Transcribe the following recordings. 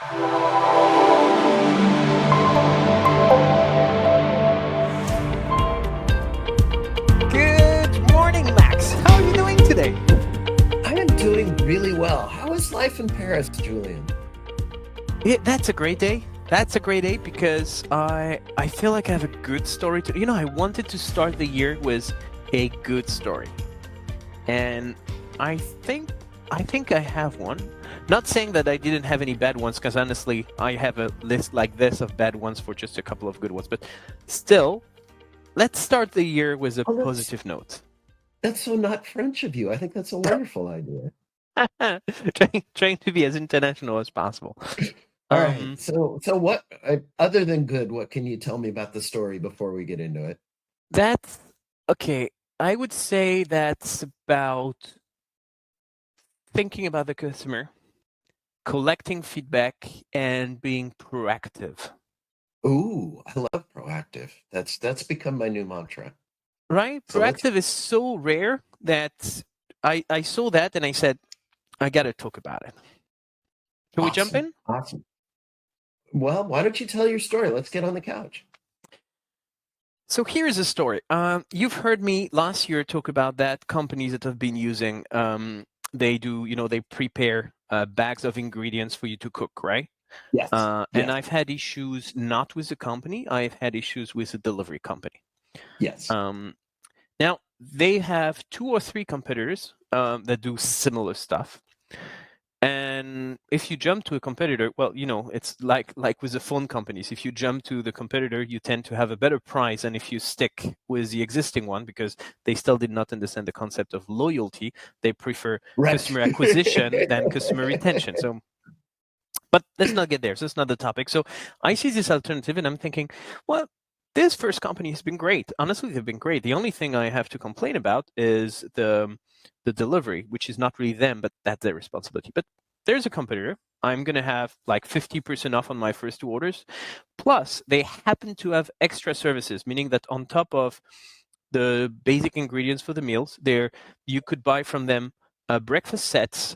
Good morning, Max. How are you doing today? I am doing really well. How is life in Paris, Julian? Yeah, that's a great day. That's a great day because I feel like I have a good story to. I wanted to start the year with a good story, and I think I think I have one. Not saying that I didn't have any bad ones, because honestly, I have a list like this of bad ones for just a couple of good ones. But still, let's start the year with a Oh, positive note. that's so not French of you. I think that's a wonderful idea. trying to be as international as possible. All right. Um, So what other than good, what can you tell me about the story before we get into it? that's okay. I would say that's about thinking about the customer, collecting feedback, and being proactive. Ooh, I love proactive. That's become my new mantra. Right? So let's Proactive is so rare that I saw that and I said, I got to talk about it. Can we jump awesome. in? Awesome. Well, why don't you tell your story? Let's get on the couch. So here's a story. You've heard me last year talk about that companies that have been using, they do, they prepare bags of ingredients for you to cook, right? Yes. And Yes. I've had issues not with the company, I've had issues with the delivery company. Yes. Um, Now, they have 2 or 3 competitors that do similar stuff. And if you jump to a competitor, well, it's like with the phone companies. If you jump to the competitor, you tend to have a better price than if you stick with the existing one, because they still did not understand the concept of loyalty. They prefer Right. customer acquisition than customer retention. So, but let's not get there. So that's not the topic. So I see this alternative and I'm thinking, well, this first company has been great. Honestly, they've been great. The only thing I have to complain about is the delivery, which is not really them, but that's their responsibility. But there's a competitor. I'm going to have like 50% off on my first 2 orders. Plus, they happen to have extra services, meaning that on top of the basic ingredients for the meals, there you could buy from them breakfast sets,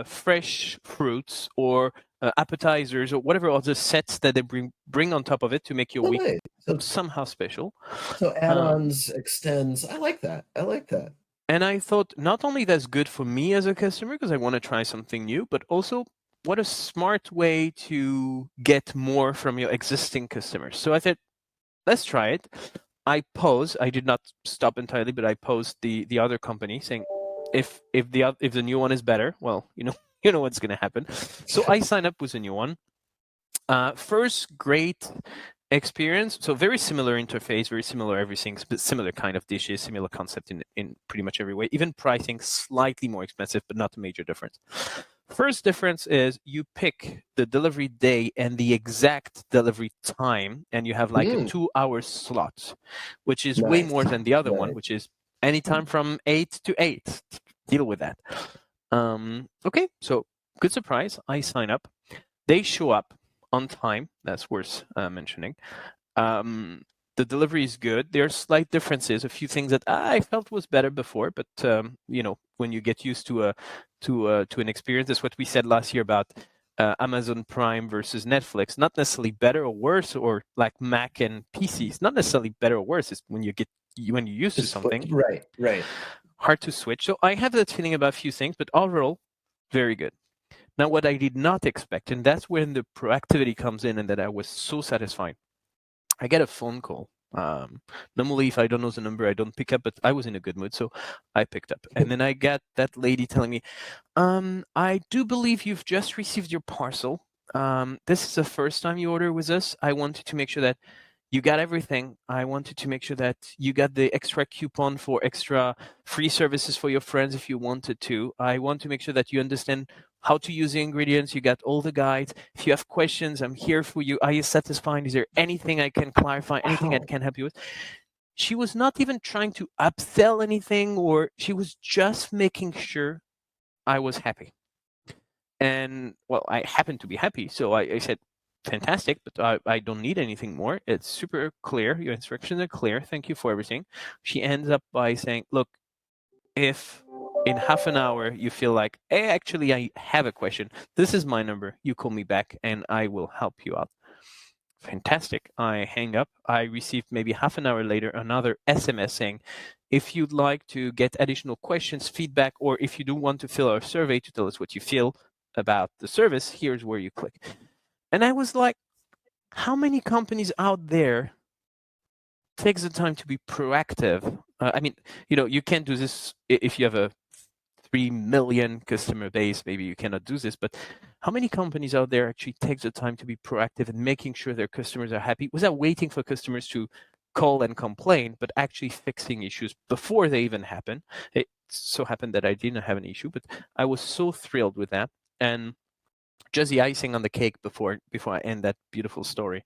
fresh fruits, or appetizers, or whatever other sets that they bring on top of it to make your Oh, week nice. somehow special. So Um, add-ons, extends. I like that. I like that. and I thought not only that's good for me as a customer because I want to try something new, but also what a smart way to get more from your existing customers. So I thought, let's try it. I did not stop entirely, but I paused the other company saying, if the new one is better, well, you know what's going to happen. So I signed up with a new one. First, great experience. So very similar interface, very similar everything, but similar kind of dishes, similar concept in pretty much every way. Even pricing slightly more expensive, but not a major difference. First difference is you pick the delivery day and the exact delivery time, and you have like a Mm, 2 hour slot, which is way nice. more than the other one, Nice. which is anytime from 8 to 8. Deal with that. Okay, so good surprise. I sign up. They show up on time. That's worth mentioning. Um, the delivery is good. There are slight differences, a few things that I felt was better before, but when you get used to an experience, that's what we said last year about Amazon Prime versus Netflix. Not necessarily better or worse, or like Mac and PCs. Not necessarily better or worse. It's when you're used to Just something, right, right. hard to switch. So I have that feeling about a few things, but overall, very good. Now, what I did not expect, and that's when the proactivity comes in, and that I was so satisfied. I get a phone call. Normally, if I don't know the number, I don't pick up, but I was in a good mood, so I picked up. And then I got that lady telling me, I do believe you've just received your parcel. This is the first time you order with us. I wanted to make sure that you got everything. I wanted to make sure that you got the extra coupon for extra free services for your friends if you wanted to. I want to make sure that you understand how to use the ingredients. You got all the guides. If you have questions, I'm here for you. Are you satisfied? Is there anything I can clarify? Anything I Wow. can help you with? She was not even trying to upsell anything, or she was just making sure I was happy. And well, I happened to be happy. So I said, fantastic, but I don't need anything more. It's super clear. Your instructions are clear. Thank you for everything. She ends up by saying, look, if in half an hour you feel like, hey, actually I have a question. This is my number. You call me back and I will help you out. Fantastic. I hang up. I received maybe half an hour later another SMS saying, if you'd like to get additional questions, feedback, or if you do want to fill our survey to tell us what you feel about the service, here's where you click. And I was like, how many companies out there takes the time to be proactive? I mean, you can't do this if you have a 3 million customer base. Maybe you cannot do this, but how many companies out there actually take the time to be proactive and making sure their customers are happy without waiting for customers to call and complain, but actually fixing issues before they even happen? It so happened that I didn't have an issue, but I was so thrilled with that. And just the icing on the cake before I end that beautiful story.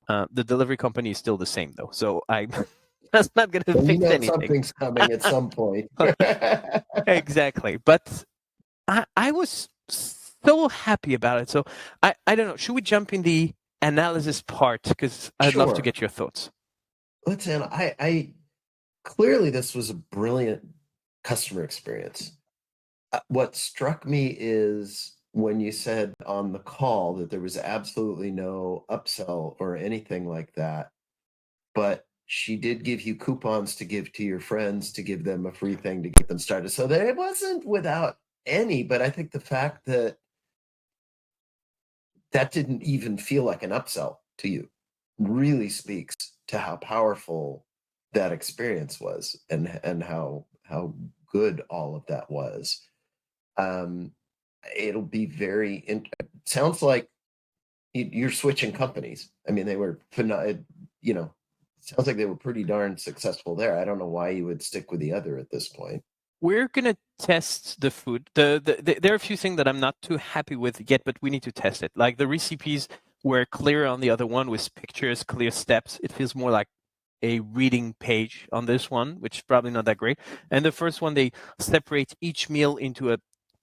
The delivery company is still the same though, so that's not going to Well, fix anything. something's coming at some point. Exactly, but I was so happy about it. So I don't know. Should we jump in the analysis part? Because I'd love to get your thoughts. Listen, I clearly this was a brilliant customer experience. What struck me is when you said on the call that there was absolutely no upsell or anything like that, but she did give you coupons to give to your friends to give them a free thing to get them started. So that it wasn't without any, but I think the fact that that didn't even feel like an upsell to you really speaks to how powerful that experience was and how good all of that was. It'll be sounds like you're switching companies. I mean, they were sounds like they were pretty darn successful there. I don't know why you would stick with the other at this point. We're gonna test the food. There are a few things that I'm not too happy with yet, but we need to test it. Like the recipes were clear on the other one with pictures, clear steps. It feels more like a reading page on this one, which is probably not that great. And the first one, they separate each meal into a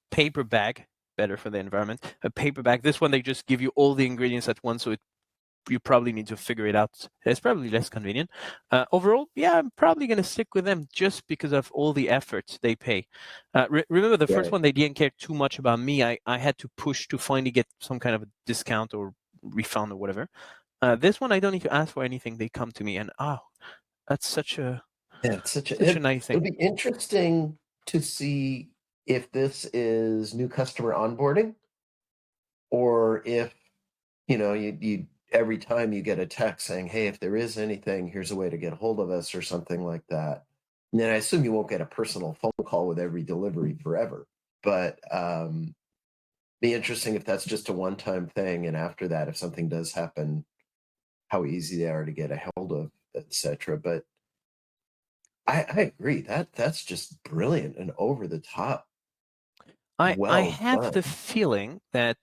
paper bag, better for the environment, a paper bag. This one, they just give you all the ingredients at once, so you probably need to figure it out. It's probably less convenient. Overall, yeah, I'm probably going to stick with them just because of all the effort they pay. Remember the first one, they didn't care too much about me. I had to push to finally get some kind of a discount or refund or whatever. This one, I don't need to ask for anything. They come to me, and that's such a it's such a nice thing. It'll be interesting to see if this is new customer onboarding, or if you every time you get a text saying, "Hey, if there is anything, here's a way to get a hold of us," or something like that. And then I assume you won't get a personal phone call with every delivery forever, but be interesting if that's just a one-time thing, and after that, if something does happen, how easy they are to get a hold of, etc. But I agree that's just brilliant and over the top. I have the feeling that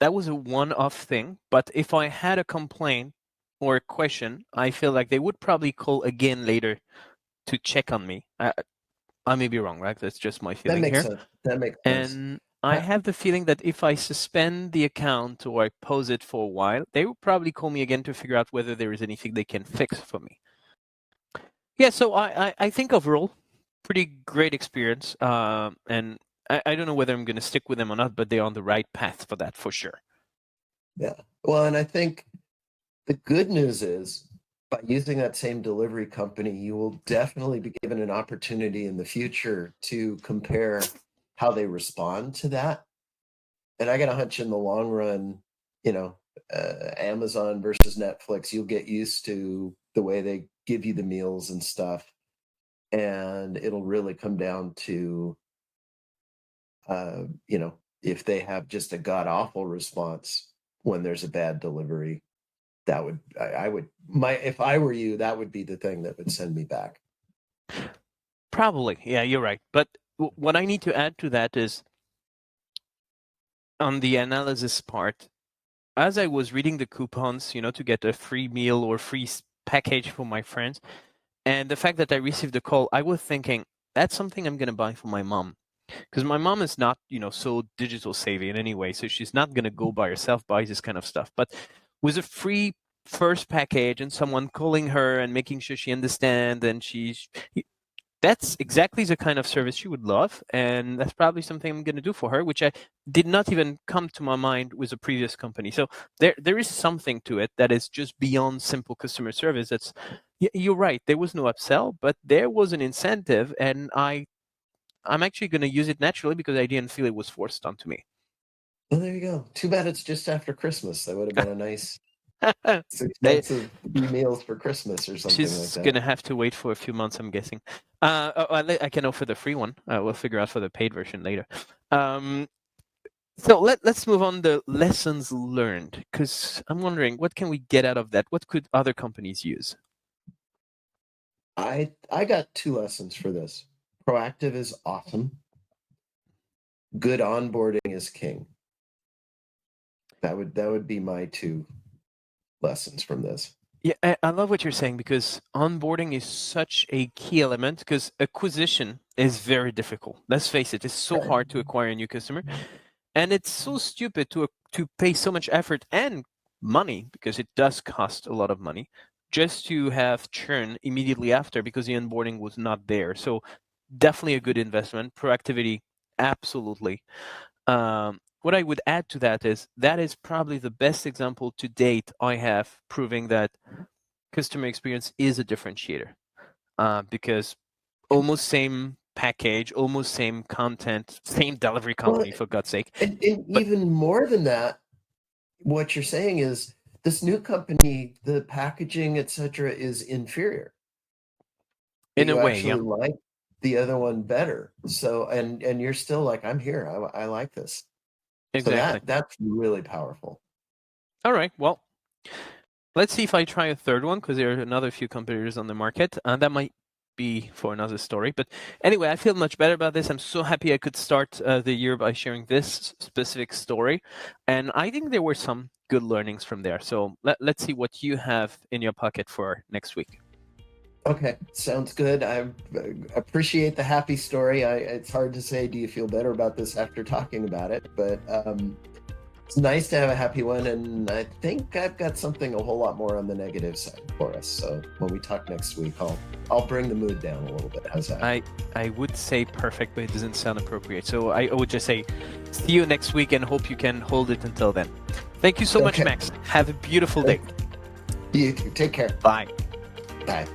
was a one-off thing, but if I had a complaint or a question, I feel like they would probably call again later to check on me. I may be wrong, right? That's just my feeling here. That makes sense. And I have the feeling that if I suspend the account or I pause it for a while, they will probably call me again to figure out whether there is anything they can fix for me. Yeah, so I think overall, pretty great experience. And I don't know whether I'm going to stick with them or not, but they're on the right path for that, for sure. Yeah. Well, and I think the good news is by using that same delivery company, you will definitely be given an opportunity in the future to compare how they respond to that. And I got a hunch in the long run, Amazon versus Netflix, you'll get used to the way they give you the meals and stuff. And it'll really come down to, if they have just a god awful response when there's a bad delivery, that would, if I were you, that would be the thing that would send me back. Probably. Yeah, you're right. But what I need to add to that is on the analysis part, as I was reading the coupons, to get a free meal or free package for my friends, and the fact that I received a call, I was thinking, that's something I'm going to buy for my mom. Because my mom is not, so digital savvy in any way. So she's not going to go by herself, buy this kind of stuff. But with a free first package and someone calling her and making sure she understands and that's exactly the kind of service she would love, and that's probably something I'm going to do for her, which I did not even come to my mind with a previous company. So there is something to it that is just beyond simple customer service. That's you're right. There was no upsell, but there was an incentive, and I'm actually going to use it naturally because I didn't feel it was forced onto me. Well, there you go. Too bad it's just after Christmas. That would have been a nice They, 6 months of free meals for Christmas or something like she's that. going to have to wait for a few months, I'm guessing. I can offer the free one. We'll figure out for the paid version later. So let's move on to lessons learned, because I'm wondering, what can we get out of that? What could other companies use? I got 2 lessons for this. Proactive is awesome. Good onboarding is king. That would be my 2 lessons from this. Yeah, I love what you're saying, because onboarding is such a key element, because acquisition is very difficult. Let's face it, it's so hard to acquire a new customer. And it's so stupid to pay so much effort and money, because it does cost a lot of money, just to have churn immediately after because the onboarding was not there. So definitely a good investment. Proactivity, absolutely. What I would add to that is probably the best example to date I have proving that customer experience is a differentiator, because almost same package, almost same content, same delivery Well, company, for God's sake. and But even more than that, what you're saying is this new company, the packaging, etc., is inferior, but in a you way, yeah, actually like the other one better. So, and you're still like, I'm here. I like this. So exactly. that's really powerful. All right, well, let's see if I try a third one, because there are another few competitors on the market, and that might be for another story. But anyway, I feel much better about this. I'm so happy I could start the year by sharing this specific story, and I think there were some good learnings from there. So let's see what you have in your pocket for next week. Okay, sounds good. I appreciate the happy story. It's hard to say, do you feel better about this after talking about it? But it's nice to have a happy one. And I think I've got something a whole lot more on the negative side for us. So when we talk next week, I'll bring the mood down a little bit. How's that? I would say perfect, but it doesn't sound appropriate. So I would just say, see you next week, and hope you can hold it until then. Thank you so much, Okay. Max. Have a beautiful day. You too. Take care. Bye. Bye.